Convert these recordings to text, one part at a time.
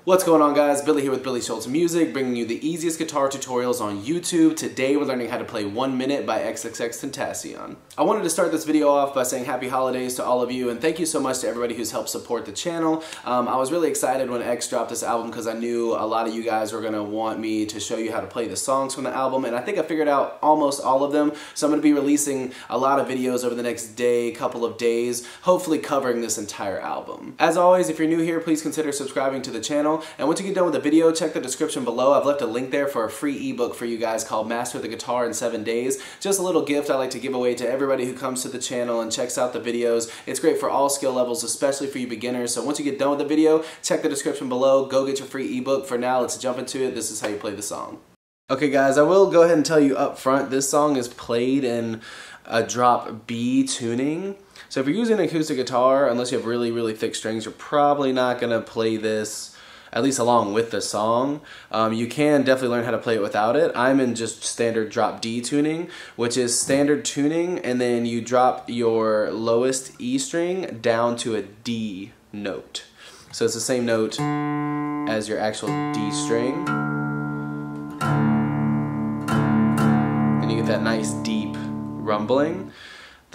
What's going on, guys? Billy here with billyshultzmusic, bringing you the easiest guitar tutorials on YouTube. Today we're learning how to play 1 Minute by XXXTentacion. I wanted to start this video off by saying happy holidays to all of you, and thank you so much to everybody who's helped support the channel. I was really excited when X dropped this album because I knew a lot of you guys were going to want me to show you how to play the songs from the album, and I think I figured out almost all of them. So I'm going to be releasing a lot of videos over the next couple of days, hopefully covering this entire album. As always, if you're new here, please consider subscribing to the channel. And once you get done with the video, check the description below. I've left a link there for a free ebook for you guys called Master the Guitar in 7 Days. Just a little gift I like to give away to everybody who comes to the channel and checks out the videos. It's great for all skill levels, especially for you beginners. So once you get done with the video, check the description below. Go get your free ebook. For now, let's jump into it. This is how you play the song. Okay, guys, I will go ahead and tell you up front, this song is played in a drop B tuning. So if you're using an acoustic guitar, unless you have really, really thick strings, you're probably not going to play this, at least along with the song. You can definitely learn how to play it without it. I'm in just standard drop D tuning, which is standard tuning, and then you drop your lowest E string down to a D note. So it's the same note as your actual D string. And you get that nice deep rumbling.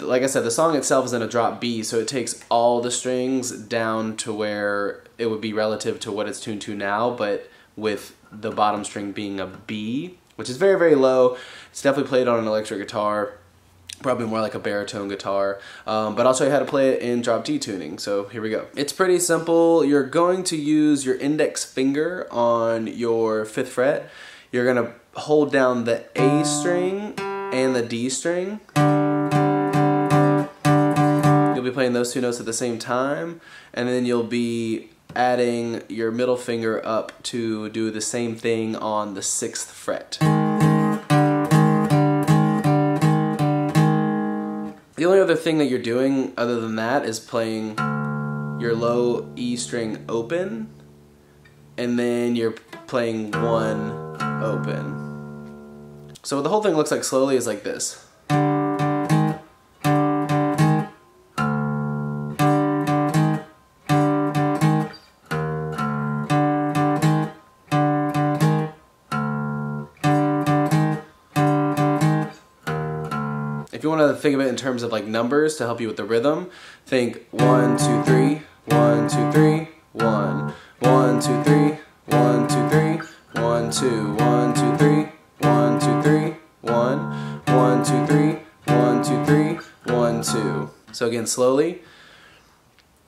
Like I said, the song itself is in a drop B, so it takes all the strings down to where it would be relative to what it's tuned to now, but with the bottom string being a B, which is very, very low. It's definitely played on an electric guitar, probably more like a baritone guitar, but I'll show you how to play it in drop D tuning, so here we go. It's pretty simple. You're going to use your index finger on your 5th fret. You're going to hold down the A string and the D string. You'll be playing those two notes at the same time, and then you'll be adding your middle finger up to do the same thing on the 6th fret. The only other thing that you're doing other than that is playing your low E string open, and then you're playing 1 open. So what the whole thing looks like slowly is like this. If you want to think of it in terms of like numbers to help you with the rhythm, think 1, 2, 3, 1, 2, 3, 1, 1, 2, 3, 1, 2, 3, 1, 2, 1, 2, 3, 1, 2, 3, 1, 1, 2, 3, 1, 2, 3, 1, 2. So again, slowly.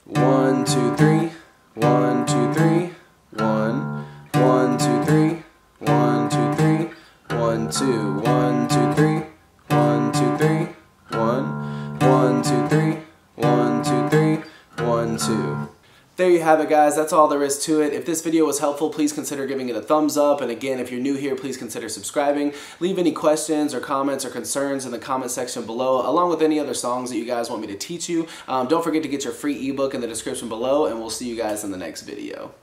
1, 2, 3, 1, 2, 3, 1, 1, 2, 3, 1, 2, 3, 1, 2, 1, 2, 3. 1, 2, 3, 1, 1, 2, 3, 1, 2, 3, 1, 2. There you have it, guys. That's all there is to it. If this video was helpful, please consider giving it a thumbs up. And again, if you're new here, please consider subscribing. Leave any questions or comments or concerns in the comment section below, along with any other songs that you guys want me to teach you. Don't forget to get your free ebook in the description below, and we'll see you guys in the next video.